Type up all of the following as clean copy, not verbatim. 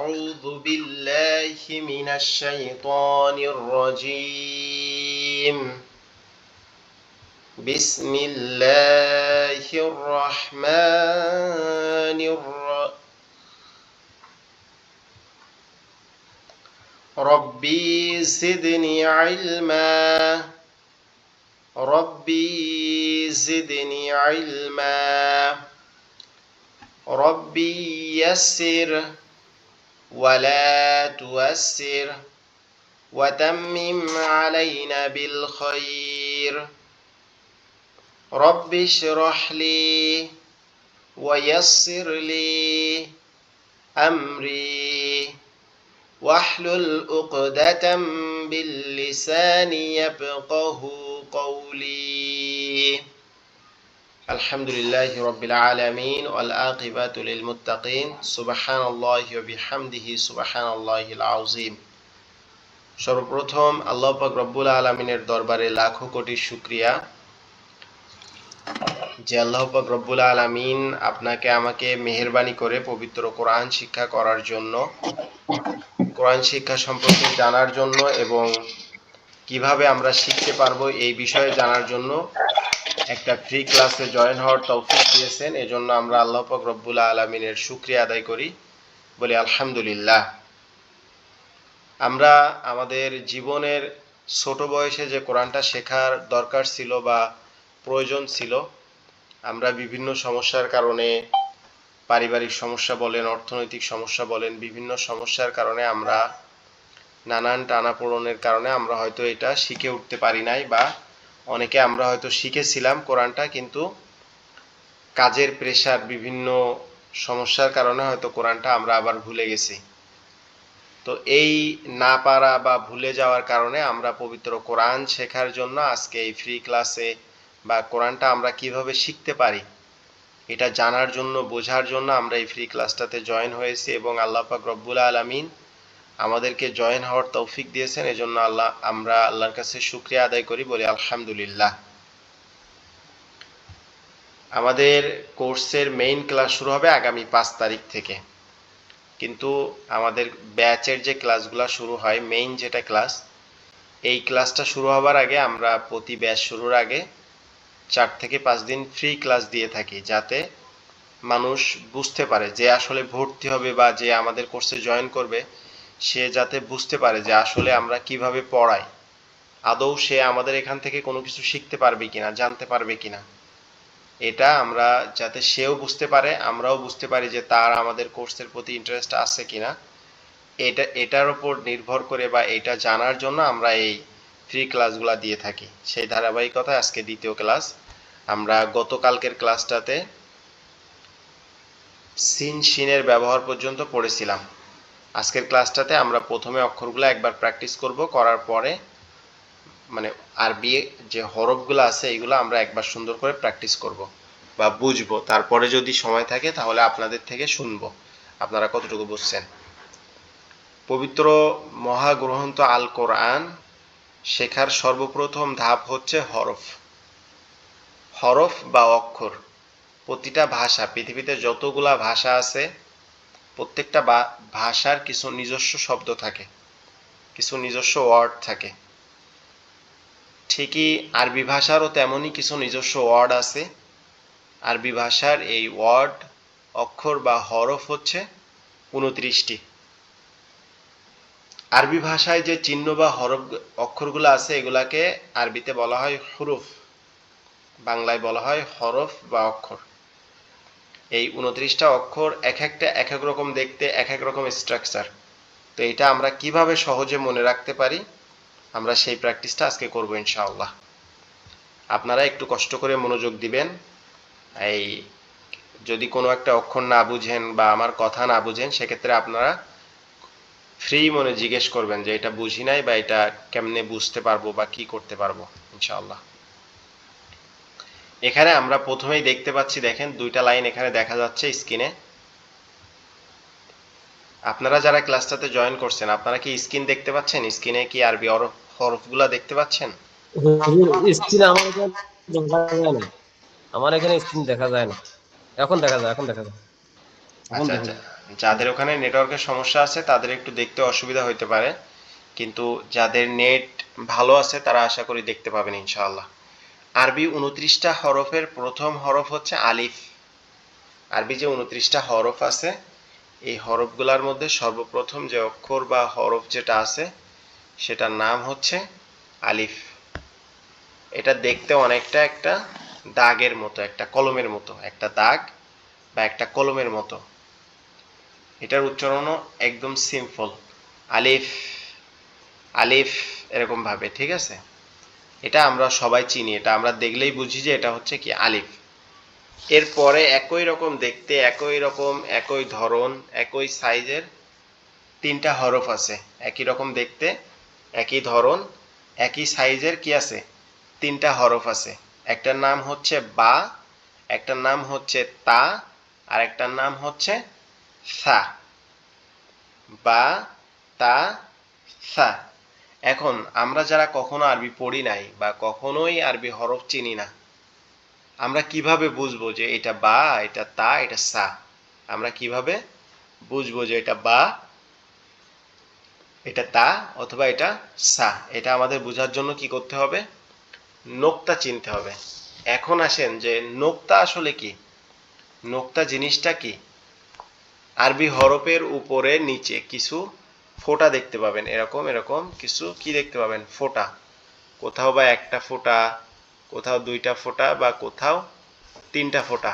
أعوذ بالله من الشيطان الرجيم بسم الله الرحمن الرحيم ربي زدني علما ربي زدني علما ربي يسر ولا تؤسر وتمم علينا بالخير رب اشرح لي ويسر لي أمري واحلل عقدة باللسان يفقه قولي الحمد لله رب العالمين والعاقبة للمتقين سبحان الله وبحمده سبحان الله العظيم সর্বপ্রথম আল্লাহ পাক রব্বুল আলামিনের দরবারে লাখো কোটি শুকরিয়া যে আল্লাহ পাক রব্বুল আলামিন আপনাকে আমাকে মেহেরবানি করে পবিত্র কোরআন শিক্ষা করার জন্য কোরআন শিক্ষা সম্পর্কে জানার জন্য এবং কিভাবে আমরা শিখতে পারবো এই বিষয়ে জানার জন্য একটা ফ্রি ক্লাসে জয়েন হওয়ার তৌফিক দিয়েছেন। এজন্য আমরা আল্লাহ পাক রব্বুল আলামিনের শুকরিয়া আদায় করি, বলি আলহামদুলিল্লাহ। আমরা আমাদের জীবনের ছোট বয়সে যে কোরআনটা শেখার দরকার ছিল বা প্রয়োজন ছিল, আমরা বিভিন্ন সমস্যার কারণে, পারিবারিক সমস্যা বলেন, অর্থনৈতিক সমস্যা বলেন, বিভিন্ন সমস্যার কারণে আমরা নানান টানাপোড়েনের কারণে আমরা হয়তো এটা শিখে উঠতে পারি নাই, বা অনেকে আমরা হয়তো শিখেছিলাম কোরআনটা, কিন্তু কাজের প্রেশার, বিভিন্ন সমস্যার কারণে হয়তো কোরআনটা আমরা আবার ভুলে গেছি। তো এই না পারা বা ভুলে যাওয়ার কারণে আমরা পবিত্র কোরআন শেখার জন্য আজকে এই ফ্রি ক্লাসে বা কোরআনটা আমরা কিভাবে শিখতে পারি এটা জানার জন্য, বোঝার জন্য আমরা এই ফ্রি ক্লাসটাতে জয়েন হয়েছি এবং আল্লাহ পাক রব্বুল আলামিন আমাদেরকে জয়েন হওয়ার তৌফিক দিয়েছেন। এজন্য আমরা আল্লাহর কাছে শুকরিয়া আদায় করি, বলি আলহামদুলিল্লাহ। আমাদের কোর্সের মেইন ক্লাস শুরু হবে আগামী 5 তারিখ থেকে, কিন্তু আমাদের ব্যাচের যে ক্লাসগুলো শুরু হয়, মেইন যেটা ক্লাস, এই ক্লাসটা শুরু হবার আগে আমরা প্রতি ব্যাচ শুরুর আগে 4 থেকে 5 দিন ফ্রি ক্লাস দিয়ে থাকি, যাতে মানুষ বুঝতে পারে যে আসলে ভর্তি হবে বা যে আমাদের কোর্সে জয়েন করবে, সে যাতে বুঝতে পারে যে আসলে আমরা কিভাবে পড়াই, আদৌ সে আমাদের এখান থেকে কোনো কিছু শিখতে পারবে কিনা, জানতে পারবে কিনা, এটা আমরা যাতে সেও বুঝতে পারে, আমরাও বুঝতে পারি যে তার আমাদের কোর্সের প্রতি ইন্টারেস্ট আছে কিনা। এটার উপর নির্ভর করে বা এটা জানার জন্য আমরা এই ফ্রি ক্লাসগুলা দিয়ে থাকি। সেই ধারাবাহিকতায় আজকে দ্বিতীয় ক্লাস। আমরা গতকালকের ক্লাসটাতে সিন শিনের ব্যবহার পর্যন্ত পড়েছিলাম। আজকের ক্লাসটাতে আমরা প্রথমে অক্ষরগুলো একবার প্র্যাকটিস করব, করার পরে মানে আরবি যে হরফগুলো আছে এগুলো আমরা একবার সুন্দর করে প্র্যাকটিস করব বা বুঝবো, তারপরে যদি সময় থাকে তাহলে আপনাদের থেকে শুনবো আপনারা কতটুকু বুঝছেন। পবিত্র মহাগ্রন্থ আল কোরআন শেখার সর্বপ্রথম ধাপ হচ্ছে হরফ বা অক্ষর। প্রতিটা ভাষা, পৃথিবীতে যতগুলা ভাষা আছে প্রত্যেকটা ভাষার কিছু নিজস্ব শব্দ থাকে, কিছু নিজস্ব ওয়ার্ড থাকে। ঠিকই আরবি ভাষারও তেমনই কিছু নিজস্ব ওয়ার্ড আছে। আরবি ভাষার এই ওয়ার্ড, অক্ষর বা হরফ হচ্ছে 29টি। আরবি ভাষায় যে চিহ্ন বা হরফ অক্ষরগুলো আছে এগুলাকে আরবিতে বলা হয় হুরুফ, বাংলায় বলা হয় হরফ বা অক্ষর। এই 29টা অক্ষর এক একটা এক এক রকম দেখতে, এক এক রকম স্ট্রাকচার। তো এটা আমরা কিভাবে সহজে মনে রাখতে পারি, আমরা সেই প্র্যাকটিসটা আজকে করব ইনশাআল্লাহ। আপনারা একটু কষ্ট করে মনোযোগ দিবেন। এই যদি কোনো একটা অক্ষর না বুঝেন বা আমার কথা না বুঝেন, সেক্ষেত্রে আপনারা ফ্রি মনে জিজ্ঞেস করবেন যে এটা বুঝি নাই বা এটা কেমনে বুঝতে পারবো বা কি করতে পারবো ইনশাআল্লাহ। এখানে আমরা প্রথমেই দেখতে পাচ্ছি, দেখেন 2টা লাইন এখানে দেখা যাচ্ছে স্ক্রিনে। আপনারা যারা ক্লাসটাতে জয়েন করছেন আপনারা কি স্ক্রিন দেখতে পাচ্ছেন? স্ক্রিনে কি আরবি হরফগুলা দেখতে পাচ্ছেন? স্ক্রিন আমার এখানে দেখা যায় না, আমার এখানে স্ক্রিন দেখা যায় না। এখন দেখা যায়, এখন দেখা যায়, এখন আচ্ছা দেখা আচ্ছা, যায়। যাদের ওখানে নেটওয়ার্কের সমস্যা আছে তাদের একটু দেখতে অসুবিধা হতে পারে, কিন্তু যাদের নেট ভালো আছে তারা আশা করি দেখতে পাবেন ইনশাআল্লাহ। আরবি 29টা হরফের প্রথম হরফ হচ্ছে আলিফ। আরবি যে 29টা হরফ আছে এই হরফগুলোর মধ্যে সর্বপ্রথম যে অক্ষর বা হরফ যেটা আছে সেটার নাম হচ্ছে আলিফ। এটা দেখতে অনেকটা একটা দাগের মতো, একটা কলমের মতো, একটা দাগ বা একটা কলমের মতো। এটার উচ্চারণও একদম সিম্পল, আলিফ আলিফ এরকম ভাবে, ঠিক আছে? এটা আমরা সবাই চিনি, এটা আমরা দেখলেই বুঝি যে এটা হচ্ছে কি আলিফ। এরপরে একই রকম দেখতে, একই রকম, একই ধরন, একই সাইজের তিনটা হরফ আছে। একই রকম দেখতে, একই ধরন, একই সাইজের কি আছে? তিনটা হরফ আছে। একটার নাম হচ্ছে বা, একটার নাম হচ্ছে তা, আর একটার নাম হচ্ছে সা। বা, তা, সা। এখন আমরা যারা কখনো আরবি পড়ি নাই বা কখনোই আরবি হরফ চিনি না, আমরা কিভাবে বুঝবো যে এটা বা, এটা তা, এটা সা? আমরা কিভাবে বুঝবো যে এটা বা, এটা তা, অথবা এটা সা? এটা আমাদের বোঝার জন্য কি করতে হবে? নোক্তা চিনতে হবে। এখন আসেন যে নোক্তা আসলে কি? নোক্তা জিনিসটা কি? আরবি হরফের উপরে নিচে কিছু ফোঁটা দেখতে পাবেন, এরকম এরকম কিছু কি দেখতে পাবেন? ফোঁটা। কোথাও বা একটা ফোঁটা, কোথাও দুইটা ফোঁটা, বা কোথাও তিনটা ফোঁটা।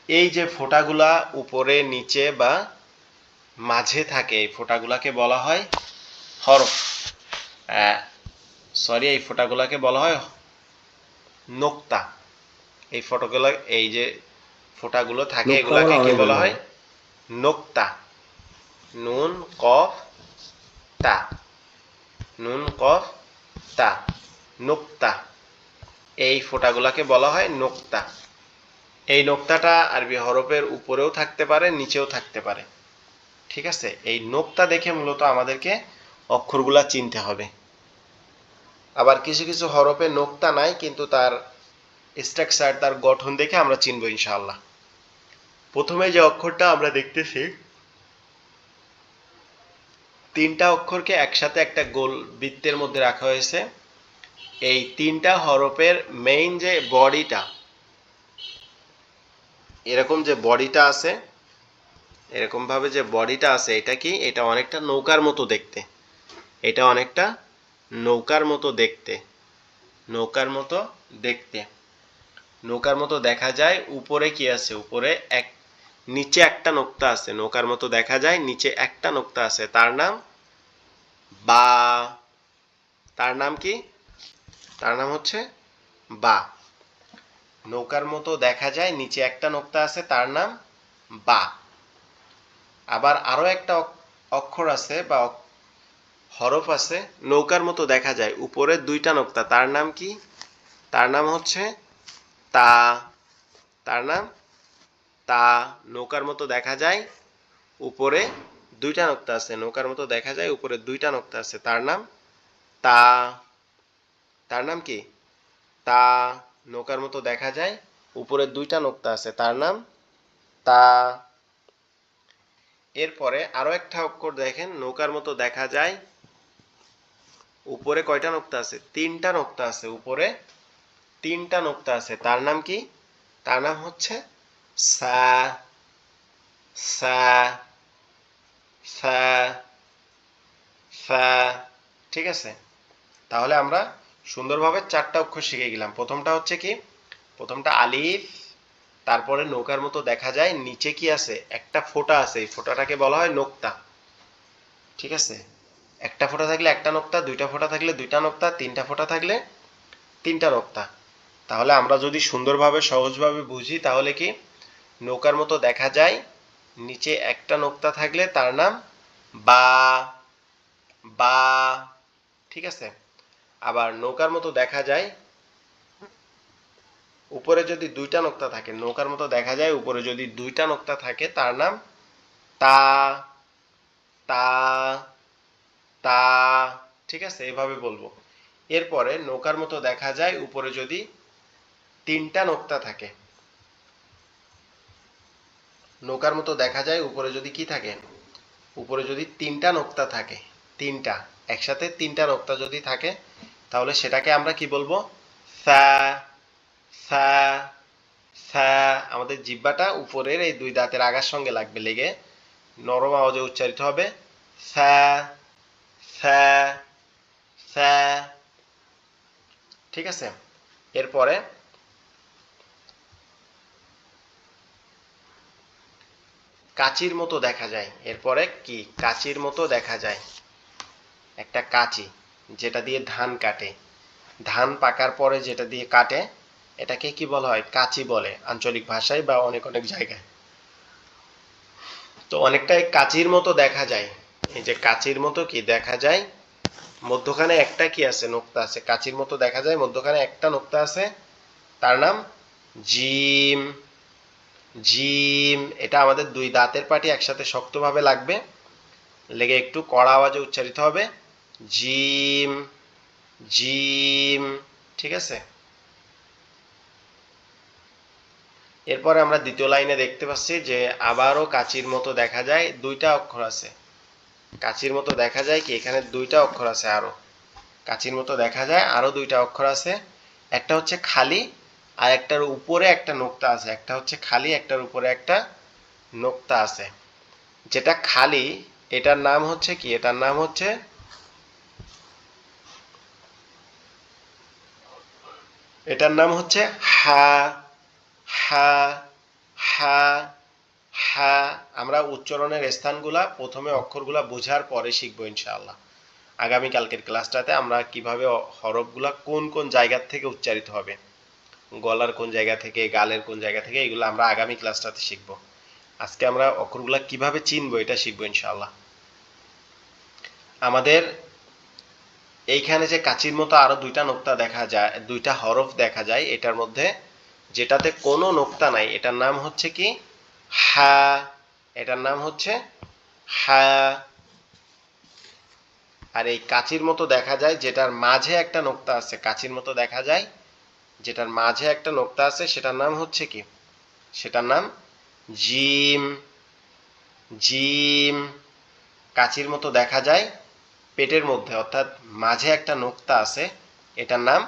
এই যে ফোঁটাগুলা উপরে নিচে বা মাঝে থাকে, এই ফোঁটাগুলাকে বলা হয় হরফ। সরি, এই ফোঁটাগুলাকে বলা হয় নোক্তা। এই ফোঁটাগুলো, এই যে ফোঁটাগুলো থাকে নোক্তা এগুলাকে বলা কি হয় বলা মনে হয়? হয়। নোক্তা। নুন কফ তা, নুন কফ তা, নোক্তা। এই ফোঁটাগুলাকে বলা হয় নোক্তা। এই নোক্তাটা আরবি হরফের উপরেও থাকতে পারে, নিচেও থাকতে পারে, ঠিক আছে? এই নোক্তা দেখে মূলত আমাদেরকে অক্ষরগুলা চিনতে হবে। আবার কিছু কিছু হরফে নোক্তা নাই, কিন্তু তার স্ট্রাকচার, তার গঠন দেখে আমরা চিনবো ইনশাআল্লাহ। প্রথমে যে অক্ষরটা আমরা দেখতেছি, তিনটা অক্ষরকে একসাথে একটা গোল বৃত্তের মধ্যে রাখা হয়েছে। এই তিনটা হরফের মেইন যে বডিটা, এরকম যে বডিটা আছে, এরকম ভাবে যে বডিটা আছে, এটা কি? এটা অনেকটা নৌকার মতো দেখতে। এটা অনেকটা নৌকার মতো দেখতে, নৌকার মতো দেখতে, নৌকার মতো দেখা যায়। উপরে কি আছে? উপরে এক, নিচে একটা নোক্তা আছে। নৌকার মতো দেখা যায়, নিচে একটা নোক্তা আছে, তার নাম বা। তার নাম কি? তার নাম হচ্ছে বা। নৌকার মতো দেখা যায়, নিচে একটা নোক্তা আছে, তার নাম বা। আবার আরো একটা অক্ষর আছে বা হরফ আছে, নৌকার মতো দেখা যায়, উপরে দুইটা নোক্তা, তার নাম কি? তার নাম হচ্ছে তা। তার নাম তা। নৌকার মতো দেখা যায়, উপরে দুইটা নোক্তা আছে। নৌকার মতো দেখা যায়, উপরে দুইটা নোক্তা আছে, তার নাম তা। তার নাম কি? তা। নৌকার মতো দেখা যায়, উপরে দুইটা নোক্তা আছে, তার নাম তা। এরপরে আরো একটা অক্ষর দেখেন, নৌকার মতো দেখা যায়, উপরে কয়টা নোক্তা আছে? তিনটা নোক্তা আছে। উপরে তিনটা নোক্তা আছে, তার নাম কি? তার নাম হচ্ছে সা। সা, সা, সা, ঠিক আছে? তাহলে আমরা সুন্দরভাবে চারটা অক্ষর শিখে গেলাম। প্রথমটা হচ্ছে কি? প্রথমটা আলিফ। তারপরে নৌকার মতো দেখা যায়, নিচে কি আছে? একটা ফোঁটা আছে, এই ফোঁটাটাকে বলা হয় নোক্তা, ঠিক আছে? একটা ফোঁটা থাকলে একটা নোক্তা, দুইটা ফোঁটা থাকলে দুইটা নোক্তা, তিনটা ফোঁটা থাকলে তিনটা নোক্তা। তাহলে আমরা যদি সুন্দরভাবে সহজভাবে বুঝি, তাহলে কি? নৌকার মতো দেখা যায়, নিচে একটা নোক্তা থাকলে তার নাম বা। বা, ঠিক আছে? আবার নৌকার মতো দেখা যায়, উপরে যদি দুইটা নোক্তা থাকে, নৌকার মতো দেখা যায়, উপরে যদি দুইটা নোক্তা থাকে, তার নাম তা। তা, তা, ঠিক আছে? এভাবে বলবো। এরপরে নৌকার মতো দেখা যায়, উপরে যদি তিনটা নোক্তা থাকে, নৌকার মতো দেখা যায় উপরে যদি কি থাকে, উপরে যদি তিনটা নোক্তা থাকে, তিনটা একসাথে তিনটা নোক্তা যদি থাকে, তাহলে সেটাকে আমরা কি বলবো? সা সা সা। আমাদের জিহ্বাটা উপরের এই দুই দাঁতের আগার সঙ্গে লাগবে, লেগে নরম আওয়াজে উচ্চারিত হবে সা সা সা। ঠিক আছে? এরপরে কাচির মতো দেখা যায়। এরপরে কি? কাচির মতো দেখা যায়। একটা কাচি, যেটা দিয়ে ধান কাটে, ধান পাকার পরে যেটা দিয়ে কাটে, এটাকে কি বলা হয়? কাচি বলে আঞ্চলিক ভাষায় বা অনেক অনেক জায়গায়। তো অনেকটাই কাচির মতো দেখা যায়। এই যে কাচির মতো কি দেখা যায়, মধ্যখানে একটা কি আছে? নোক্তা আছে। কাচির মতো দেখা যায়, মধ্যখানে একটা নোক্তা আছে, তার নাম জিম। জিম। এটা আমাদের দুই দাঁতের পাটি একসাথে শক্তভাবে লাগবে, লেগে একটু কড়া আওয়াজে উচ্চারিত হবে জিম জিম। ঠিক আছে? এরপরে আমরা দ্বিতীয় লাইনে দেখতে পাচ্ছি যে আবারও কাচির মতো দেখা যায়, দুইটা অক্ষর আছে। কাচির মতো দেখা যায় কি, এখানে দুইটা অক্ষর আছে আরো। কাচির মতো দেখা যায় আরো দুইটা অক্ষর আছে। একটা হচ্ছে খালি, আর একটার উপরে একটা নোক্তা আছে। একটা হচ্ছে খালি, একটার উপরে একটা নোক্তা আছে। যেটা খালি, এটার নাম হচ্ছে কি? এটার নাম হচ্ছে, এটার নাম হচ্ছে হা হা হা হা। আমরা উচ্চারণের স্থানগুলা প্রথমে অক্ষরগুলা বোঝার পরে শিখবো ইনশাআল্লাহ। আগামী কালকের ক্লাসটাতে আমরা কিভাবে হরফগুলা কোন কোন জায়গা থেকে উচ্চারিত হবে, গলার কোন জায়গা থেকে, গালের কোন জায়গা থেকে, এগুলো আমরা আগামী ক্লাসটাতে শিখবো। আজকে আমরা অক্ষরগুলা কিভাবে চিনবো এটা শিখবো ইনশাআল্লাহ। আমাদের এইখানে যে কাচির মতো আরো দুইটা নোক্তা দেখা যায়, দুইটা হরফ দেখা যায়, এটার মধ্যে যেটাতে কোনো নোক্তা নাই, এটার নাম হচ্ছে কি? হা। এটার নাম হচ্ছে হা। আর এই কাচির মতো দেখা যায় যেটার মাঝে একটা নোক্তা আছে, কাচির মতো দেখা যায় যেটার মাঝে একটা নোক্তা আছে, সেটার নাম হচ্ছে কি? সেটার নাম জিম জিম। কাচির মতো দেখা যায় পেটের মধ্যে, অর্থাৎ মাঝে একটা নোক্তা আছে, এটার নাম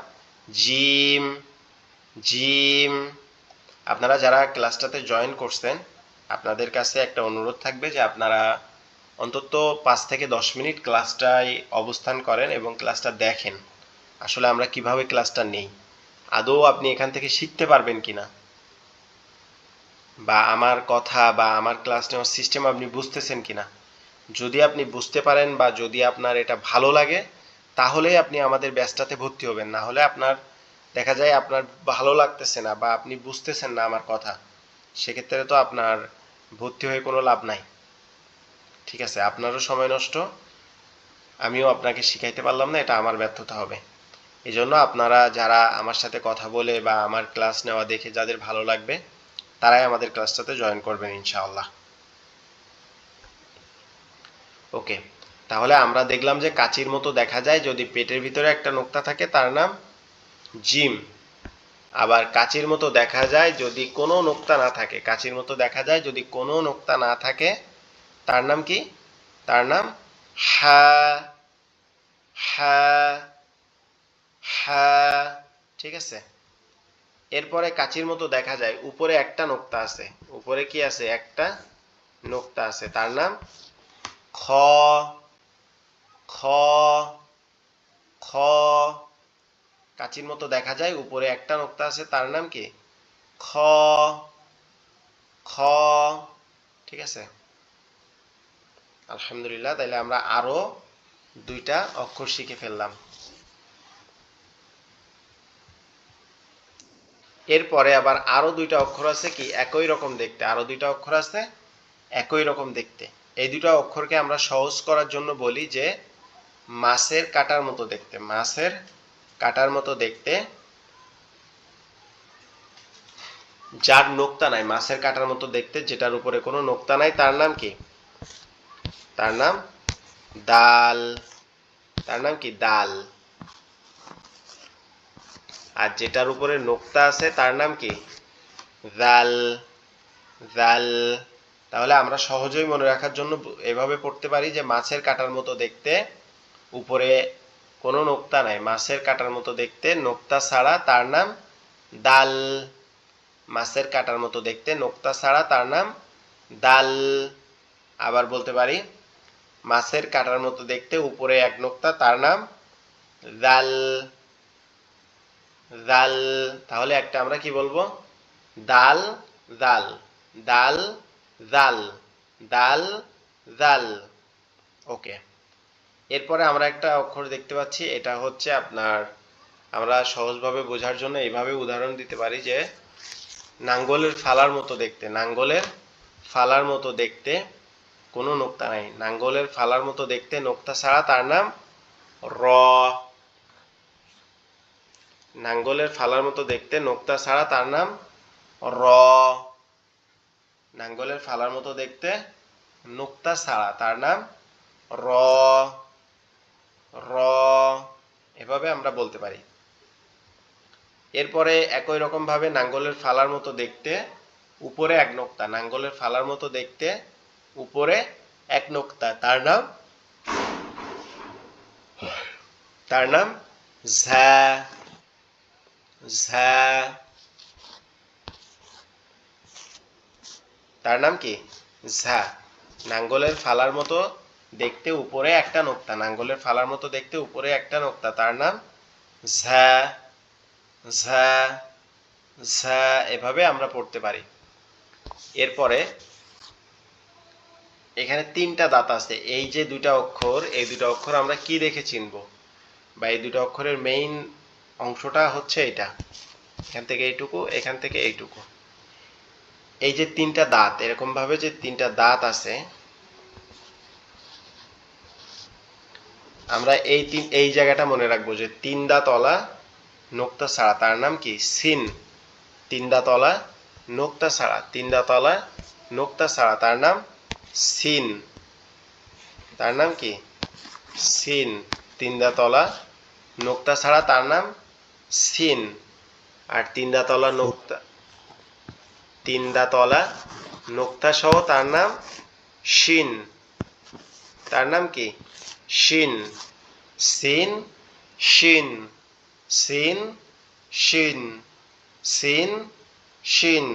জিম জিম। আপনারা যারা ক্লাসটাতে জয়েন করছেন, আপনাদের কাছে একটা অনুরোধ থাকবে যে আপনারা অন্তত 5 থেকে 10 মিনিট ক্লাসটায় অবস্থান করেন এবং ক্লাসটা দেখেন আসলে আমরা কিভাবে ক্লাসটা নেই, আদৌ আপনি এখান থেকে শিখতে পারবেন কিনা, বা আমার কথা বা আমার ক্লাস নেওয়ার সিস্টেম আপনি বুঝতেছেন কিনা। যদি আপনি বুঝতে পারেন বা যদি আপনার এটা ভালো লাগে, তাহলেই আপনি আমাদের ব্যাচটাতে ভর্তি হবেন। না হলে আপনার দেখা যায় আপনার ভালো লাগতেছে না বা আপনি বুঝতেছেন না আমার কথা, সেক্ষেত্রে তো আপনার ভর্তি হয়ে কোনো লাভ নাই। ঠিক আছে? আপনারও সময় নষ্ট, আমিও আপনাকে শিখাইতে পারলাম না, এটা আমার ব্যর্থতা হবে। এই জন্য আপনারা যারা আমার সাথে কথা বলে বা আমার ক্লাস নেওয়া দেখে যাদের ভালো লাগবে, তারাই আমাদের ক্লাসটাতে জয়েন করবেন ইনশাআল্লাহ। ওকে, তাহলে আমরা দেখলাম যে কাচির মতো দেখা যায় যদি পেটের ভিতরে একটা নোক্তা থাকে, তার নাম জিম। আবার কাচির মতো দেখা যায় যদি কোনো নোক্তা না থাকে, কাচির মতো দেখা যায় যদি কোনো নোক্তা না থাকে, তার নাম কি? তার নাম হা হা হা। ঠিক আছে? এরপরে কাচির মতো দেখা যায় উপরে একটা নোক্তা আছে, উপরে কি আছে? একটা নোক্তা আছে, তার নাম খ খ খ। কাচির মতো দেখা যায় উপরে একটা নোক্তা আছে, তার নাম কি? খ খ। ঠিক আছে? আলহামদুলিল্লাহ, তাইলে আমরা আরো দুইটা অক্ষর শিখে ফেললাম। এরপরে আবার আরো দুইটা অক্ষর আছে কি একই রকম দেখতে, আরো দুইটা অক্ষর আছে একই রকম দেখতে। এই দুটো অক্ষরকে আমরা সহজ করার জন্য বলি যে মাছের কাটার মতো দেখতে, মাছের কাটার মতো দেখতে। যার নোক্তা নাই, মাছের কাটার মতো দেখতে, যেটার উপরে কোনো নোক্তা নাই, তার নাম কি? তার নাম দাল। তার নাম কি? দাল। আর যেটার উপরে নোক্তা আছে তার নাম কি? জাল জাল। তাহলে আমরা সহজেই মনে রাখার জন্য এভাবে পড়তে পারি যে মাছের কাঁটার মতো দেখতে, উপরে কোনো নোক্তা নাই, মাছের কাঁটার মতো দেখতে, নোক্তা ছাড়া তার নাম দাল। মাছের কাঁটার মতো দেখতে, নোক্তা ছাড়া তার নাম দাল। আবার বলতে পারি মাছের কাঁটার মতো দেখতে, উপরে এক নোক্তা, তার নাম দাল। দাল। তাহলে একটা আমরা কি বলবো? দাল দাল, দাল দাল, দাল দাল। ওকে, এরপরে আমরা একটা অক্ষর দেখতে পাচ্ছি, এটা হচ্ছে আপনার, আমরা সহজভাবে বোঝার জন্য এইভাবে উদাহরণ দিতে পারি যে নাঙ্গলের ফালার মতো দেখতে, নাঙ্গলের ফালার মতো দেখতে, কোনো নোক্তা নাই, নাঙ্গলের ফালার মতো দেখতে, নোক্তা ছাড়া তার নাম র। নাঙ্গলের ফালার মতো দেখতে, নোক্তা ছাড়া তার নাম র। নাঙ্গলের ফালার মতো দেখতে, নোক্তা ছাড়া তার নাম র। র, এভাবে আমরা বলতে পারি। এরপরে একই রকম ভাবে নাঙ্গলের ফালার মতো দেখতে, উপরে এক নোক্তা, নাঙ্গলের ফালার মতো দেখতে, উপরে এক নোক্তা, তার নাম ঝা। ঝা, তার নাম কি? ঝা। নাঙ্গলের ফালার মতো দেখতে, উপরে একটা নোক্তা, নাঙ্গলের ফালার মতো দেখতে, উপরে একটা নোক্তা, তার নাম ঝা। ঝা, ঝা, এভাবে আমরা পড়তে পারি। এরপরে এখানে তিনটা দাঁত আছে, এই যে দুইটা অক্ষর, এই দুইটা অক্ষর আমরা কি দেখে চিনব, বা এই দুইটা অক্ষরের মেইন অংশটা হচ্ছে এটা, এখান থেকে এইটুকু, এখান থেকে এইটুকু। এই যে তিনটা দাঁত, এরকম ভাবে যে তিনটা দাঁত আছে, আমরা এই জায়গাটা মনে রাখবো যে তিন দাঁতওয়ালা নোক্তা ছাড়া তার নাম কি? সিন। তিন দাঁতওয়ালা নোক্তা ছাড়া, তিন দাঁতওয়ালা নোক্তা ছাড়া তার নাম সিন। তার নাম কি? সিন। তিন দাঁতওয়ালা নোক্তা ছাড়া তার নাম সিন। আর তিন দাঁতওয়ালা নোক্তা, তিন দাঁতওয়ালা নোক্তা সহ তার নাম শিন। তার নাম কি? শিন। সিন, শিন, সিন, শিন, সিন, শিন।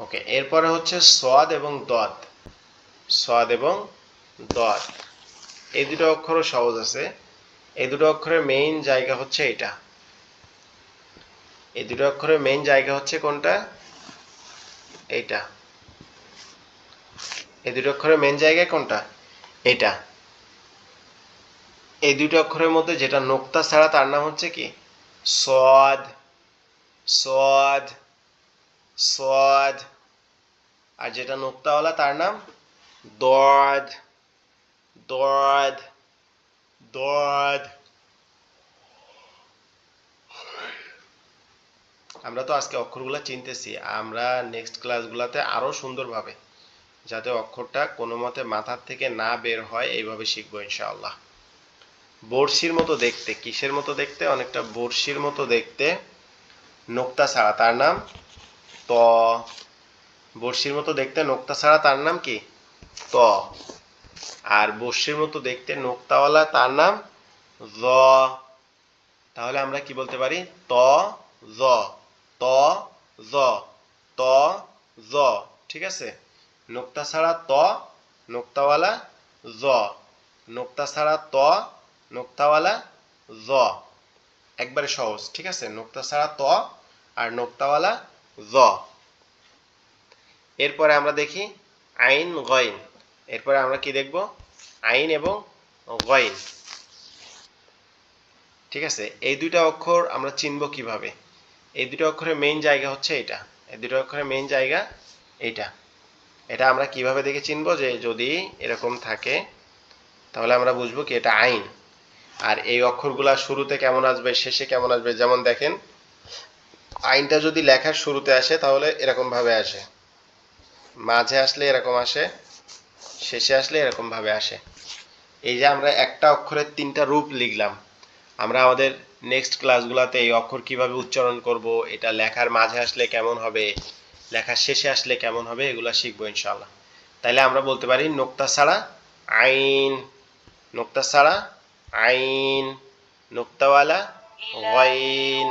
ওকে, এরপরে হচ্ছে সদ এবং দদ। সদ এবং দদ, এই দুটো অক্ষরও সহজ আছে। এই দুটো অক্ষরের মেইন জায়গা হচ্ছে এটা। এই দুটো অক্ষরের মেইন জায়গা হচ্ছে কোনটা? এইটা। এই দুটো অক্ষরের মেইন জায়গা কোনটা? এটা। এই দুটো অক্ষরের মধ্যে যেটা নোক্তা ছাড়া তার নাম হচ্ছে কি? সদ। সদ, সদ। আর যেটা নোক্তাওয়ালা তার নাম দদ। দদ, দদ। আমরা তো আজকে অক্ষরগুলো চিনতেছি, আমরা নেক্সট ক্লাসগুলোতে আরো সুন্দরভাবে, যাতে অক্ষরটা কোনো মতে মাথার থেকে না বের হয়, এইভাবে শিখবো ইনশাআল্লাহ। বড়শির মতো দেখতে, কিসের মতো দেখতে? অনেকটা বড়শির মতো দেখতে, নোক্তা ছাড়া তার নাম ত। বড়শির মতো দেখতে, নোক্তা ছাড়া তার নাম কি? ত। আর বড়শির মতো দেখতে নোক্তাওয়ালা তার নাম জ। তাহলে আমরা কি বলতে পারি? ত জ, ত জ, ত জ। ঠিক আছে? নোক্তা ছাড়া ত, নোক্তাওয়ালা জ, নোক্তা ছাড়া ত, নোক্তাওয়ালা জ। একবারে সহজ। ঠিক আছে? নোক্তা ছাড়া ত আর নোক্তাওয়ালা জ। এরপরে আমরা দেখি আইন গইন। এরপরে আমরা কি দেখব? আইন এবং গইন। ঠিক আছে? এই দুইটা অক্ষর আমরা চিনব কিভাবে? এই দুটো অক্ষরের মেইন জায়গা হচ্ছে এটা। এই দুটো অক্ষরের মেইন জায়গা এইটা। এটা আমরা কিভাবে দেখে চিনব? যে যদি এরকম থাকে তাহলে আমরা বুঝবো কি এটা আইন। আর এই অক্ষরগুলা শুরুতে কেমন আসবে, শেষে কেমন আসবে, যেমন দেখেন আইনটা যদি লেখার শুরুতে আসে তাহলে এরকম ভাবে আসে, মাঝে আসলে এরকম আসে, শেষে আসলে এরকম ভাবে আসে। এই যে আমরা একটা অক্ষরের তিনটা রূপ লিখলাম, আমরা আমাদের নেক্সট ক্লাসগুলোতে এই অক্ষর কিভাবে উচ্চারণ করব, এটা লেখার মাঝে আসলে কেমন হবে, লেখার শেষে আসলে কেমন হবে, এগুলো শিখবো ইনশাআল্লাহ। তাইলে আমরা বলতে পারি নোক্তা ছাড়া আইন, নোক্তা ছাড়া আইন, নোক্তাওয়ালা গইন,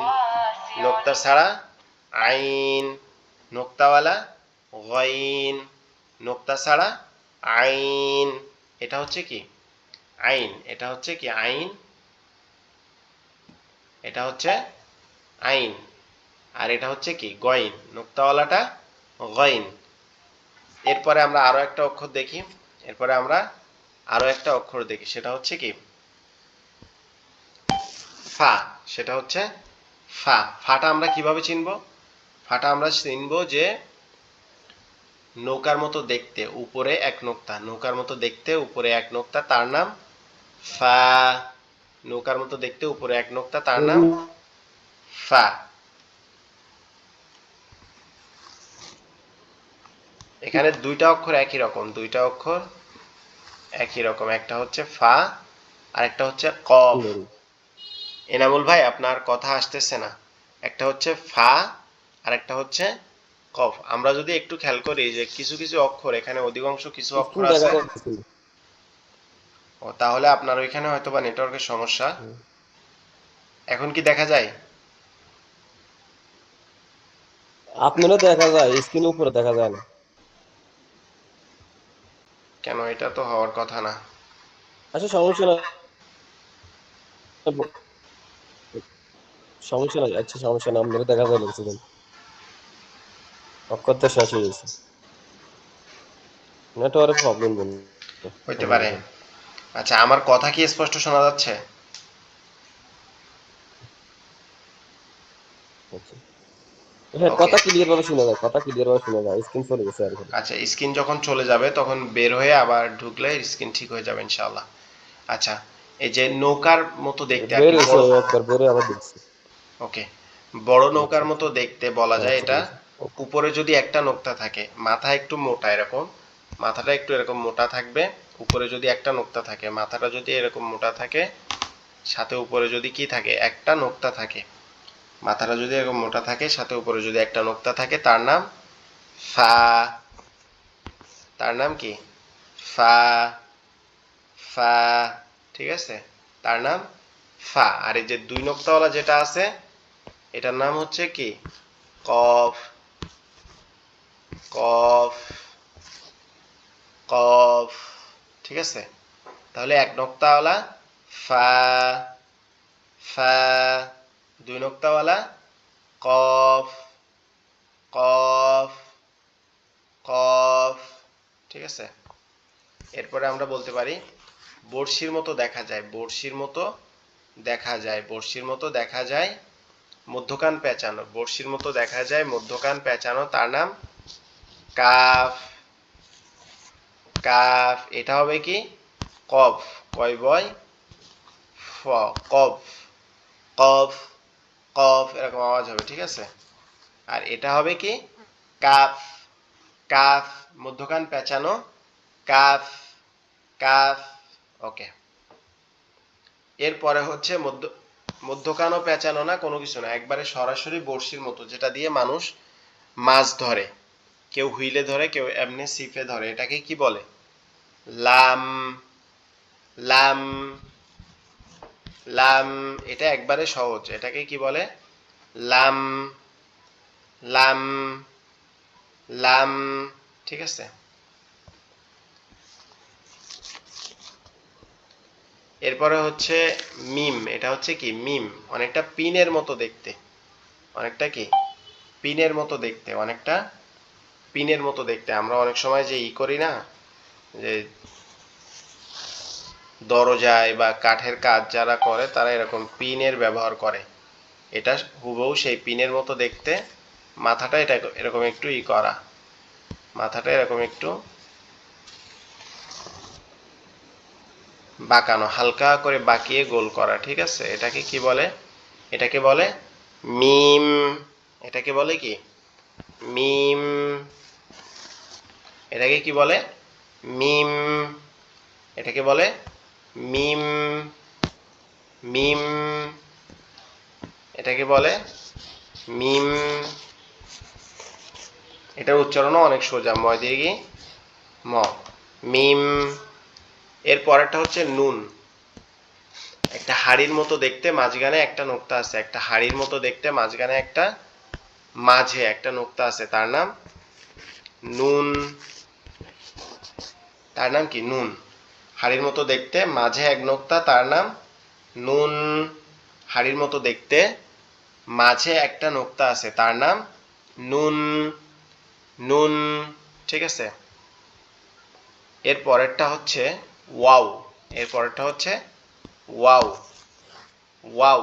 নোক্তা ছাড়া আইন, নোক্তাওয়ালা গইন, নোক্তা ছাড়া আইন। এটা হচ্ছে কি আইন, এটা হচ্ছে কি আইন, এটা হচ্ছে আইন, আর এটা হচ্ছে কি গইন, নোক্তাওয়ালাটা গইন। এরপরে আমরা আরো একটা অক্ষর দেখি, এরপরে আমরা আরো একটা অক্ষর দেখি, সেটা হচ্ছে কি ফা, সেটা হচ্ছে ফা। ফাটা আমরা কিভাবে চিনব? ফাটা আমরা চিনব যে নৌকার মতো দেখতে, উপরে এক নোক্তা, নৌকার মতো দেখতে উপরে এক নোক্তা, তার নাম ফা। নৌকার মতো দেখতে উপরে এক নোক্তা, তার নাম ফা। এখানে দুইটা অক্ষর একই রকম, দুইটা অক্ষর একই রকম, একটা হচ্ছে ফা আর একটা হচ্ছে কফ। এনামুল ভাই আপনার কথা আসতেছে না। একটা হচ্ছে ফা আর একটা হচ্ছে কফ। আমরা যদি একটু খেয়াল করি যে কিছু কিছু অক্ষর, এখানে অধিকাংশ কিছু অক্ষর স্ক্রিন দেখা আছে, যাচ্ছে। ও তাহলে আপনার ওইখানে হয়তো বা নেটওয়ার্কের সমস্যা। এখন কি দেখা যায়? আপনারও দেখা যায়, স্ক্রিনের উপরে দেখা যায় না। কেন, এটা তো হওয়ার কথা না। আচ্ছা সমস্যা নাই, সমস্যা নাই, আচ্ছা সমস্যা নাই, আপনারও দেখা যায় লাগছে। অক্ষর তো শেষ হয়ে গেছে, নেটওয়ার্ক প্রবলেম বলবো। হইতে পারে। আচ্ছা, আমার কথা কি স্পষ্ট শোনা যাচ্ছে? আচ্ছা হ্যাঁ, ওকে। কথা ক্লিয়ার ভাবে শোনা যায়, কথা ক্লিয়ার ভাবে শোনা যায়, স্ক্রিন চলে গেছে আর কি। আচ্ছা, স্ক্রিন যখন চলে যাবে তখন বের হয়ে আবার ঢুকলে স্ক্রিন ঠিক হয়ে যাবে ইনশাআল্লাহ। আচ্ছা, এই যে নৌকার মতো দেখতে আর বের কি, হয়েছে বড়, একবার, বেরে আবার দেখছি। ওকে, বড় আচ্ছা নৌকার মতো আচ্ছা দেখতে বলা যায় আচ্ছা এটা। ঠিক আছে, ওকে। উপরে যদি একটা নোক্তা থাকে, মাথা একটু মোটা এরকম, মাথাটা একটু এরকম মোটা থাকবে। উপরে যদি একটা নোক্তা থাকে, মাথাটা যদি এরকম মোটা থাকে, সাথে উপরে যদি কি থাকে, একটা নোক্তা থাকে, মাথাটা যদি এরকম মোটা থাকে, সাথে উপরে যদি একটা নোক্তা থাকে, তার নাম ফা। তার নাম কি? ফা। ফা। ঠিক আছে, তার নাম ফা। আর এই যে দুই নোক্তাওয়ালা যেটা আছে, এটার নাম হচ্ছে কি কফ। কফ। কফ। ঠিক আছে, তাহলে এক নোক্তাওয়ালা ফা, ফা। দুই নোক্তাওয়ালা কফ, কফ, কফ। ঠিক আছে, এরপরে আমরা বলতে পারি বড়শির মতো দেখা যায়, বড়শির মতো দেখা যায়, বড়শির মতো দেখা যায়, মধ্যকান পেঁচানো, বড়শির মতো দেখা যায়, মধ্যকান পেঁচানো, তার নাম কাফ। কাফ। এটা হবে কি কফ, কয় বয় ফ, কফ, কফ, কফ, এরকম আওয়াজ হবে। ঠিক আছে, আর এটা হবে কি কাফ। কাফ, মধ্যকান পেঁচানো, কাফ, কাফ। ওকে। এরপরে হচ্ছে মধ্যকানও পেঁচানো না, কোনো কিছু না, একবারে সরাসরি বড়শির মতো, যেটা দিয়ে মানুষ মাছ ধরে। কেউ হুইলে ধরে, কেউ এমনি সিপে ধরে। এটাকে কি বলে? লাম। লাম। লাম। এটা একবারে সহজ, এটাকে কি বলে? লাম। লাম। লাম। ঠিক আছে, এরপরে হচ্ছে মিম। এটা হচ্ছে কি মিম, অনেকটা পিনের মতো দেখতে, অনেকটা কি পিনের মতো দেখতে, অনেকটা পিনের মতো দেখতে। আমরা অনেক সময় যে ই করি না, যে দরজায় বা কাঠের কাজ যারা করে, তারা এরকম পিনের ব্যবহার করে। এটা হুবহু সেই পিনের মতো দেখতে। মাথাটা এটা এরকম একটু ই করা, মাথাটা এরকম একটু বাঁকানো, হালকা করে বাঁকিয়ে গোল করা। ঠিক আছে, এটাকে কি বলে? এটাকে বলে মিম। এটাকে বলে কি মিম। এটাকে কি বলে? মিম। এটাকে বলে মিম। মিম, এটাকে বলে মিম। এটার উচ্চারণও অনেক সোজা, ময় দিয়ে কি ম, মিম। এর পরেরটা হচ্ছে নুন। একটা হাড়ির মতো দেখতে, মাঝখানে একটা নোক্তা আছে। একটা হাড়ির মতো দেখতে, মাঝখানে একটা, মাঝে একটা নোক্তা আছে, তার নাম নুন। তার নাম কি? নুন। হাড়ির মতো দেখতে, মাঝে এক নোক্তা, তার নাম নুন। হাড়ির মতো দেখতে, মাঝে একটা নোক্তা আছে, তার নাম নুন। নুন, ঠিক আছে। এর পরেরটা হচ্ছে ওয়াও। এর পরেরটা হচ্ছে ওয়াও। ওয়াও,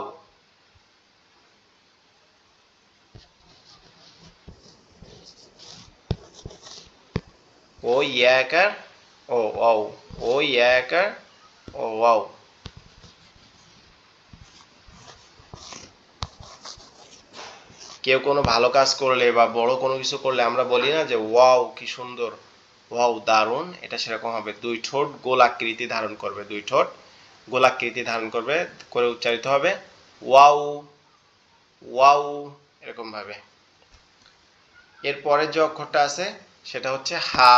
ও ইয়া আকার ও ওয়াও, ও ইয়া আকার ও ওয়াও। কেউ কোনো ভালো কাজ করলে বা বড় কোনো কিছু করলে আমরা বলি না যে ওয়াও কি সুন্দর, ওয়াও দারুণ। এটা সেরকম হবে। দুই ঠোঁট গোলাকৃতি ধারণ করবে, দুই ঠোঁট গোলাকৃতি ধারণ করবে, করে উচ্চারিত হবে ওয়াও, ওয়াও, এরকম ভাবে। এর পরের যে অক্ষরটা আছে সেটা হচ্ছে হা।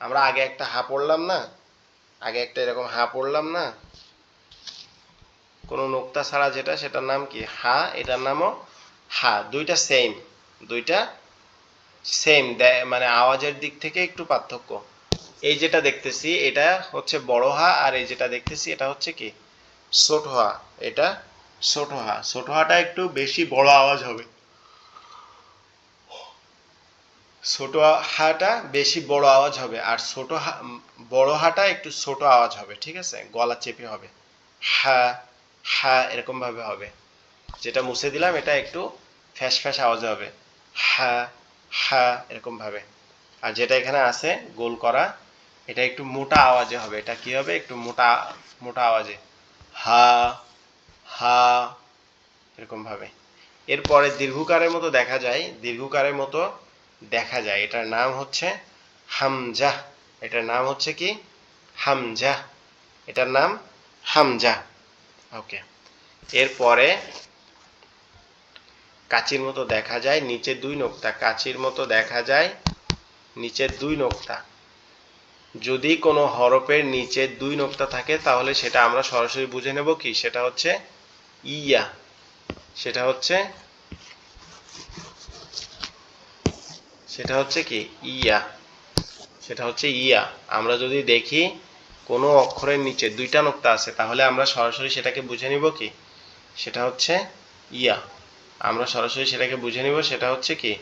আমরা আগে একটা হা পড়লাম না, আগে একটা এরকম হা পড়লাম না, কোনো নোক্তা ছাড়া, যেটা, সেটার নাম কি? হা। এটার নামও হা। দুইটা সেম, দুইটা সেম, মানে আওয়াজের দিক থেকে একটু পার্থক্য। এই যেটা দেখতেছি এটা হচ্ছে বড় হা, আর এই যেটা দেখতেছি এটা হচ্ছে কি ছোট হা। এটা ছোট হা। ছোট হাটা একটু বেশি বড় আওয়াজ হবে, ছোট হাটা বেশি বড় আওয়াজ হবে, আর বড় হাটা একটু ছোট আওয়াজ হবে, ঠিক আছে, গলা চেপে হবে। হা, হা, এরকম ভাবে হবে। যেটা মুছে দিলাম এটা একটু ফ্যাস ফ্যাস আওয়াজে হবে, হা, হা, এরকম ভাবে। আর যেটা এখানে আছে গোল করা, এটা একটু মোটা আওয়াজে হবে। এটা কি হবে? একটু মোটা, মোটা আওয়াজে, হা, হা, এরকম ভাবে। এরপরে দীর্ঘকারের মতো দেখা যায়, দীর্ঘকারের মতো দেখা যায়, এটার নাম হচ্ছে হামজা। এটার নাম হচ্ছে কি? হামজা। এটার নাম হামজা। ওকে। এরপরে কাচির মতো দেখা যায়, নিচে দুই নোক্তা। কাচির মতো দেখা যায়, নিচে দুই নোক্তা। যদি কোনো হরফের নিচে দুই নোক্তা থাকে তাহলে সেটা আমরা সরাসরি বুঝে নেব কি? সেটা হচ্ছে ইয়া। সেটা হচ্ছে, সেটা হচ্ছে কি? ইয়া। সেটা হচ্ছে ইয়া। আমরা যদি দেখি কোনো অক্ষরের নিচে দুইটা নোক্তা আছে তাহলে আমরা সরাসরি সেটাকে বুঝে নিব কি? সেটা হচ্ছে ইয়া। আমরা সরাসরি সেটাকে বুঝে নিব, সেটা হচ্ছে কি?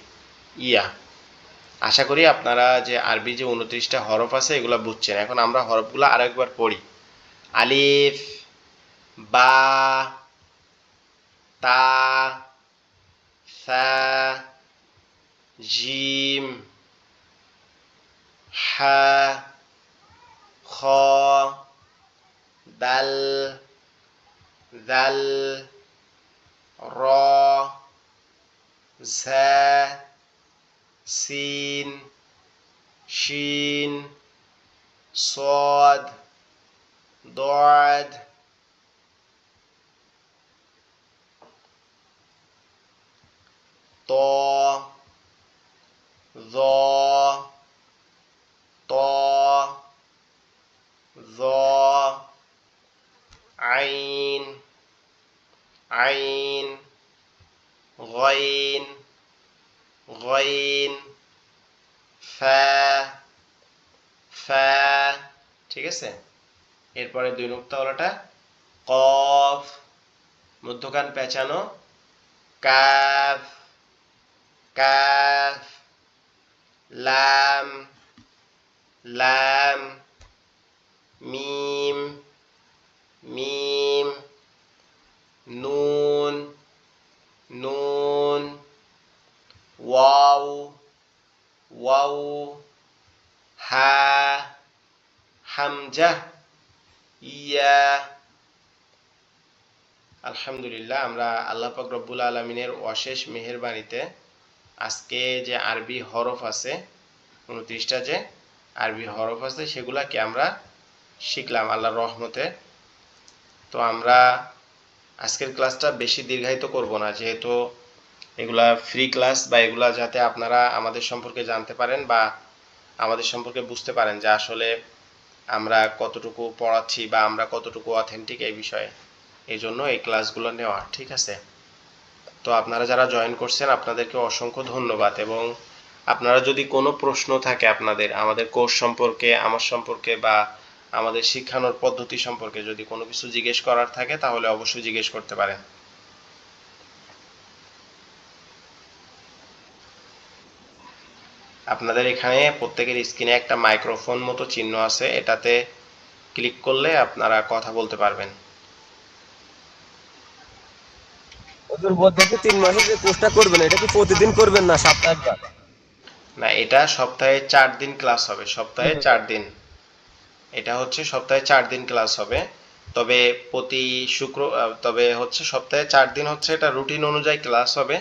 ইয়া। আশা করি আপনারা যে আরবি যে 29টা হরফ আছে এগুলা বুঝছেন। এখন আমরা হরফগুলো আরেকবার পড়ি। আলিফ, বা, তা, সা, জিম, হা, খ, দাল, দাল, র, ঝা, সিন, শিন, صاد, ضاد, ط, ظ, ط, ظ, عين, عين, غين, غين, ফা, ফা, ঠিক আছে। এরপরে দুই নুক্তাওয়ালাটা কফ, মধ্যখান পেঁচানো, কাফ, কাফ, লাম, লাম, মিম, মিম, নুন, নুন, ওয়াও, ওয়াও, হা, হামজা, ইয়া। আলহামদুলিল্লাহ, আমরা আল্লাহ পাক রব্বুল আলমিনের অশেষ মেহেরবানিতে আজকে যে আরবি হরফ আছে, 29টা যে আরবি হরফ আছে সেগুলাকে আমরা শিখলাম আল্লাহর রহমতে। তো আমরা আজকের ক্লাসটা বেশি দীর্ঘায়িত করব না, যেহেতু এগুলা ফ্রি ক্লাস, বা এগুলা যাতে আপনারা আমাদের সম্পর্কে জানতে পারেন বা আমাদের সম্পর্কে বুঝতে পারেন যে আসলে আমরা কতটুকু পড়াচ্ছি বা আমরা কতটুকু অথেন্টিক এই বিষয়ে, এই জন্য এই ক্লাসগুলো নেওয়া। ঠিক আছে? তো আপনারা যারা জয়েন করছেন আপনাদেরকে অসংখ্য ধন্যবাদ, এবং আপনারা যদি কোনো প্রশ্ন থাকে আপনাদের আমাদের কোর্স সম্পর্কে, আমার সম্পর্কে, বা আমাদের শিক্ষানোর পদ্ধতি সম্পর্কে যদি কোনো কিছু জিজ্ঞেস করার থাকে তাহলে অবশ্যই জিজ্ঞেস করতে পারেন। আপনাদের এখানে প্রত্যেকের স্ক্রিনে একটা মাইক্রোফোন মতো চিহ্ন আছে, এটাতে ক্লিক করলে আপনারা কথা বলতে পারবেন। ওদের বলতে 3 মাসে যে কোর্সটা করবেন এটা কি প্রতিদিন করবেন না সপ্তাহে একবার? না, এটা সপ্তাহে 4 দিন ক্লাস হবে, সপ্তাহে 4 দিন। এটা হচ্ছে সপ্তাহে 4 দিন ক্লাস হবে। তবে প্রতি তবে হচ্ছে সপ্তাহে 4 দিন হচ্ছে এটা রুটিন অনুযায়ী ক্লাস হবে,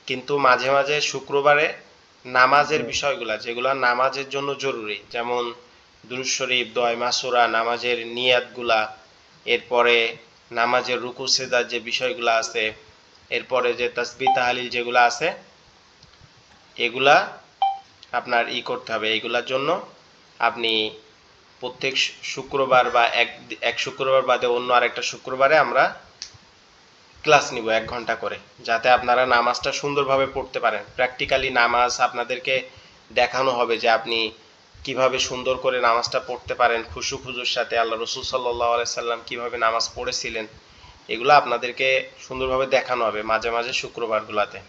কিন্তু মাঝে মাঝে শুক্রবারে নামাজের বিষয়গুলা যেগুলা নামাজের জন্য জরুরি, যেমন দুরূদ শরীফ, দোয়া মাসুরা, নামাজের নিয়াতগুলা, এরপরে নামাজের রুকু সেজদার যে বিষয়গুলা আছে, এরপরে যে তাসবিহ তাহলিল যেগুলা আছে, এগুলা আপনার করতে হবে। এগুলার জন্য আপনি প্রত্যেক শুক্রবার বা এক শুক্রবার বাদে অন্য আরেকটা শুক্রবারে আমরা ক্লাস নিব 1 ঘন্টা করে, যাতে আপনারা নামাজটা সুন্দরভাবে পড়তে পারেন। প্র্যাকটিক্যালি নামাজ আপনাদেরকে দেখানো হবে যে আপনি কিভাবে সুন্দর করে নামাজটা পড়তে পারেন, খুশু খুজুর সাথে। আল্লাহ রসুল সাল্লাল্লাহু আলাইহি সাল্লাম কিভাবে নামাজ পড়েছিলেন, এগুলো আপনাদেরকে সুন্দরভাবে দেখানো হবে মাঝে মাঝে শুক্রবারগুলোতে।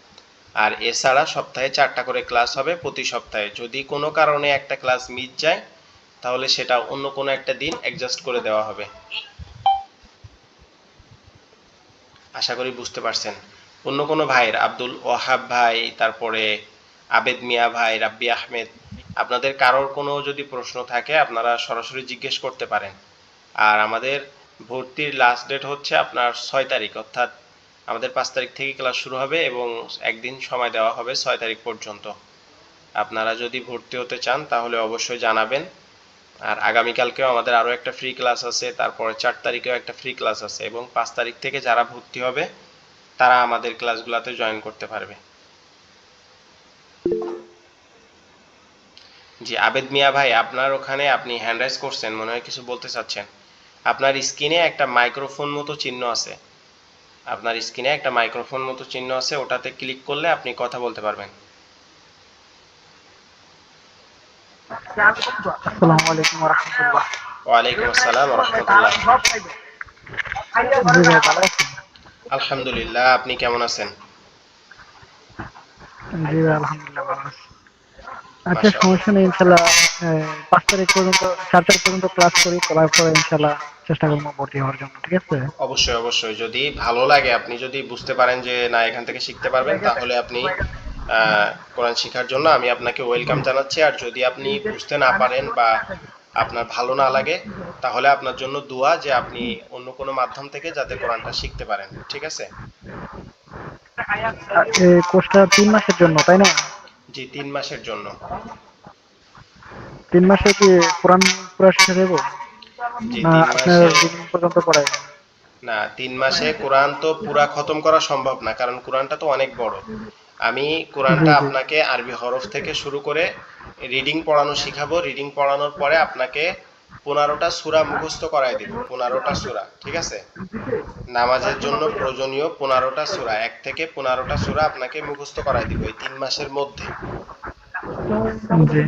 আর এছাড়া সপ্তাহে 4টা করে ক্লাস হবে প্রতি সপ্তাহে। যদি কোনো কারণে একটা ক্লাস মিস যায় তাহলে সেটা অন্য কোনো একটা দিন অ্যাডজাস্ট করে দেওয়া হবে। আশা করি বুঝতে পারছেন। অন্য কোনো ভাইয়ের, আব্দুল ওয়াহাব ভাই, তারপরে আবেদ মিয়া ভাই, রাব্বি আহমেদ, আপনাদের কারোর কোনো যদি প্রশ্ন থাকে আপনারা সরাসরি জিজ্ঞেস করতে পারেন। আর আমাদের ভর্তির লাস্ট ডেট হচ্ছে আপনার 6 তারিখ, অর্থাৎ আমাদের 5 তারিখ থেকে ক্লাস শুরু হবে এবং একদিন সময় দেওয়া হবে 6 তারিখ পর্যন্ত। আপনারা যদি ভর্তি হতে চান তাহলে অবশ্যই জানাবেন। আর আগামীকালকেও আমাদের আরও একটা ফ্রি ক্লাস আছে, তারপরে 4 তারিখেও একটা ফ্রি ক্লাস আছে, এবং 5 তারিখ থেকে যারা ভর্তি হবে তারা আমাদের ক্লাসগুলোতে জয়েন করতে পারবে। জি আবেদ মিয়া ভাই, আপনার ওখানে আপনি হ্যান্ড রাইজ করছেন, মনে হয় কিছু বলতে চাচ্ছেন। আপনার স্ক্রিনে একটা মাইক্রোফোন মতো চিহ্ন আছে, আপনার স্ক্রিনে একটা মাইক্রোফোন মতো চিহ্ন আছে, ওটাতে ক্লিক করলে আপনি কথা বলতে পারবেন। আসসালামু আলাইকুম ওয়া রাহমাতুল্লাহ। ওয়ালাইকুম আসসালাম ওয়া রাহমাতুল্লাহ। জি ভাই, ভালো আছেন? আলহামদুলিল্লাহ, আপনি কেমন আছেন? জি ভাই, আলহামদুলিল্লাহ ভালো আছি। আচ্ছা, মাশাআল্লাহ। সমস্যা নেই, ইনশাল্লাহ 5 তারিখ পর্যন্ত, 4 তারিখ পর্যন্ত ক্লাস করি, করার পরে ইনশাল্লাহ চেষ্টা করবো ভর্তি হওয়ার জন্য, ঠিক আছে? অবশ্যই অবশ্যই, যদি ভালো লাগে, আপনি যদি বুঝতে পারেন যে না এখান থেকে শিখতে পারবেন, তাহলে আপনি কোরআন শেখার জন্য আমি আপনাকে ওয়েলকাম জানাচ্ছি। আর যদি আপনি বুঝতে না পারেন বা আপনার ভালো না লাগে, তাহলে আপনার জন্য দোয়া যে আপনি অন্য কোনো মাধ্যম থেকে যাতে কোরআনটা শিখতে পারেন। ঠিক আছে? এই কোর্সটা 3 মাসের জন্য, তাই না? জি, 3 মাসের জন্য। 3 মাসে কি কোরআন পুরা শিখে দেবো, জি, না তিন আপনার মাসে দিন পর্যন্ত পড়াই? না, 3 মাসে কোরআন তো পুরা খতম করা সম্ভব না, কারণ কোরআনটা তো অনেক বড়। আমি জি কোরআনটা জি। আপনাকে আরবি হরফ থেকে শুরু করে রিডিং পড়ানো শিখাবো। রিডিং পড়ানোর পরে আপনাকে 15টা সূরা মুখস্থ করায় দিব, 15টা সূরা। ঠিক আছে? নামাজের জন্য প্রয়োজনীয় 15টা সূরা, 1 থেকে 15টা সূরা আপনাকে মুখস্থ করায় দিব এই 3 মাসের মধ্যে। জি,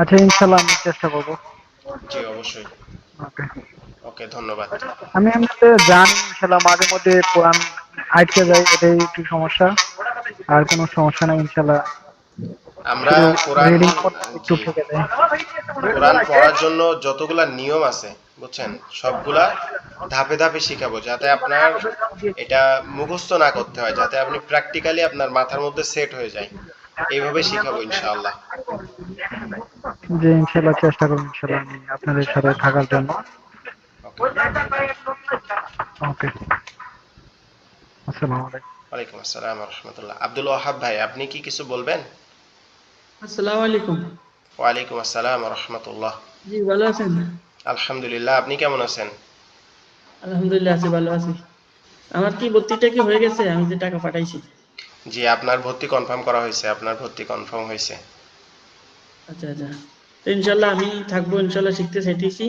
আচ্ছা, ইনশাল্লাহ আমি চেষ্টা করবো। জি অবশ্যই। ওকে। ওকে, ধন্যবাদ। আমি এমনিতে জানি, ইনশাল্লাহ মাঝে মধ্যে কোরআন আটকে যায়, এটাই একটু সমস্যা, আর কোনো সমস্যা নাই ইনশাল্লাহ। আমরা শুধু কোরআন, রিডিং করতে একটু জি, থেকে যায়। কোরআন পড়ার জন্য যতগুলা নিয়ম আছে বুঝছেন, সবগুলা ধাপে ধাপে শিখাবো, যাতে আপনার এটা মুখস্থ না করতে হয়, যাতে আপনি প্র্যাকটিক্যালি আপনার মাথার মধ্যে সেট হয়ে যায়। এইভাবে শিখাবো ইনশাআল্লাহ। যে ইনশাল্লাহ চেষ্টা করবো, ইনশাল্লাহ আমি আপনাদের সাথে থাকার জন্য। ওকে। ওকে, আসসালামু আলাইকুম। ওয়ালাইকুম আসসালাম ওয়া রাহমাতুল্লাহ। আব্দুল ওয়াহাব ভাই, আপনি কি কিছু বলবেন? আসসালামু আলাইকুম। ওয়ালাইকুম আসসালাম ওয়া রাহমাতুল্লাহ। জি, ভালো আছেন? আলহামদুলিল্লাহ, আপনি কেমন আছেন? আলহামদুলিল্লাহ আছি, ভালো আছি। আমার কি ভর্তিটা কি হয়ে গেছে? আমি যে টাকা পাঠাইছি। জি, আপনার ভর্তি কনফার্ম করা হয়েছে, আপনার ভর্তি কনফার্ম হয়েছে। আচ্ছা আচ্ছা। তো ইনশাল্লাহ আমি থাকবো, ইনশাল্লাহ শিখতে চাইতেছি।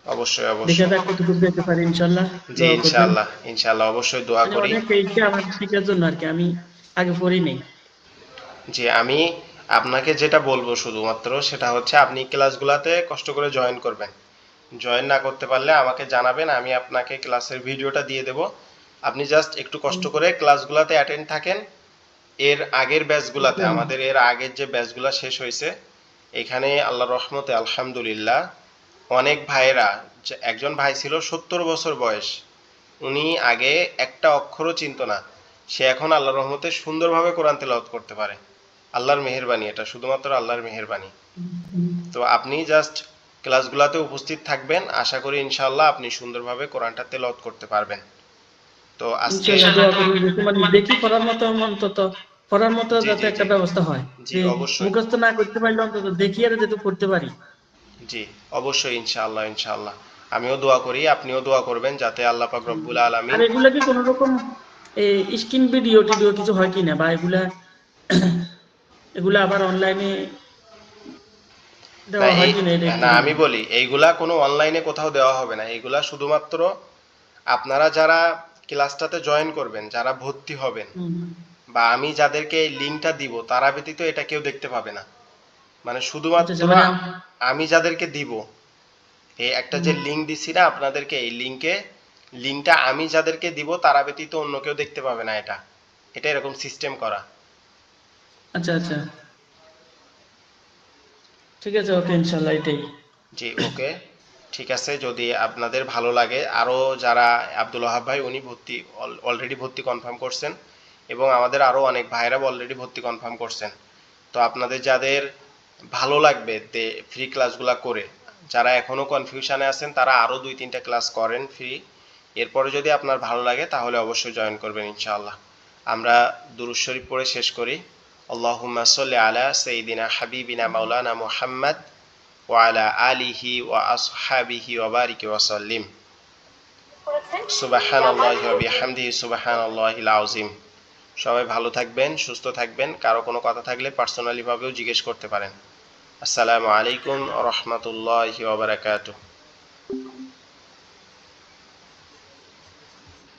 অবশ্যই দেখা অবশ্যই। যাক কতটুকু যেতে পারি, ইনশাল্লাহ। জি, দোয়া করবেন। ইনশাআল্লাহ ইনশাআল্লাহ অবশ্যই দোয়া মানে করি। অনেক ইচ্ছা আমার শেখার জন্য আর কি, আমি আগে পড়ি নেই। জি, আমি আপনাকে যেটা বলবো শুধুমাত্র সেটা হচ্ছে আপনি ক্লাসগুলাতে কষ্ট করে জয়েন করবেন। জয়েন না করতে পারলে আমাকে জানাবেন, আমি আপনাকে ক্লাসের ভিডিওটা দিয়ে দেব। আপনি জাস্ট একটু কষ্ট করে ক্লাসগুলাতে অ্যাটেন্ড থাকেন। এর আগের ব্যাচগুলাতে, আমাদের এর আগের যে ব্যাচগুলা শেষ হয়েছে, এখানে আল্লাহর রহমতে আলহামদুলিল্লাহ অনেক ভাইয়েরা, একজন ভাই ছিল 70 বছর বয়স, উনি আগে একটা অক্ষরও চিনত না, সে এখন আল্লাহর রহমতে সুন্দরভাবে কোরআন তেলাওয়াত করতে পারে। আল্লাহর মেহেরবানি, এটা শুধুমাত্র আল্লাহর মেহেরবানি। তো আপনি জাস্ট ক্লাসগুলোতে উপস্থিত থাকবেন, আশা করি ইনশাআল্লাহ আপনি সুন্দরভাবে কোরআনটা তেলাওয়াত করতে পারবেন। তো আজকে ইনশাল্লাহ দোয়া করবেন, দেখি মানে দেখি পড়ার মতো, অন্তত পড়ার মতো জি যাতে জি একটা জি ব্যবস্থা হয়। জি যে অবশ্যই। মুখস্থ না করতে পারলে অন্তত দেখি আর যেহেতু পড়তে পারি। জি অবশ্যই, ইনশাআল্লাহ ইনশাআল্লাহ। আমিও দোয়া করি, আপনিও দোয়া করবেন যাতে আল্লাহ পাক হুম। রব্বুল আর আলামিন। এগুলা কি কোনো রকম স্ক্রিন ভিডিও টিডিও কিছু হয় কিনা, বা এগুলা এগুলা আবার অনলাইনে না দেওয়া হয় এই কিনা, এটা একটু না, আমি বলবেন। বলি এইগুলা কোনো অনলাইনে কোথাও দেওয়া হবে না, এইগুলা শুধুমাত্র আপনারা যারা ক্লাসটাতে জয়েন করবেন, যারা ভর্তি হবেন, হুম। বা আমি যাদেরকে এই লিঙ্কটা দিব তারা ব্যতীত এটা কেউ দেখতে পাবে না। মানে আচ্ছা শুধুমাত্র আচ্ছা, মানে আমি যাদেরকে দিব, এই একটা যে হুম। লিঙ্ক দিছি না আপনাদেরকে, এই লিঙ্কটা আমি যাদেরকে দিব তারা ব্যতীত অন্য কেউ দেখতে পাবে না। এটা এটা এরকম সিস্টেম করা। আচ্ছা আচ্ছা, ঠিক আছে, ওকে, ইনশাল্লাহ এটাই। জি ওকে, ঠিক আছে। যদি আপনাদের ভালো লাগে, আরো যারা, আব্দুল ওহাব ভাই উনি ভর্তি অলরেডি ভর্তি কনফার্ম করছেন, এবং আমাদের আরো অনেক ভাইরা অলরেডি ভর্তি কনফার্ম করছেন। তো আপনাদের যাদের ভালো লাগবে ফ্রি ক্লাসগুলা করে, যারা এখনো কনফিউশনে আছেন তারা আরো 2-3টা ক্লাস করেন ফ্রি। এরপরে যদি আপনার ভালো লাগে তাহলে অবশ্যই জয়েন করবেন ইনশাআল্লাহ। আমরা দুরূদ শরীফ পড়ে শেষ করি। আল্লাহুম্মা সাল্লি আলা সাইয়্যিদিনা হাবিবিনা মাওলানা মুহাম্মদ ওয়া আলা আলিহি ওয়া আসহাবিহি ওয়া বারিক ওয়া সাল্লিম। সুবহানাল্লাহি ওয়া বিহামদিহি সুবহানাল্লাহিল আযীম। সবাই ভালো থাকবেন, সুস্থ থাকবেন। কারো কোনো কথা থাকলে পার্সোনালি ভাবেও জিজ্ঞেস করতে পারেন। আসসালামু আলাইকুম ওয়া রাহমাতুল্লাহি ওয়া বারাকাতুহু।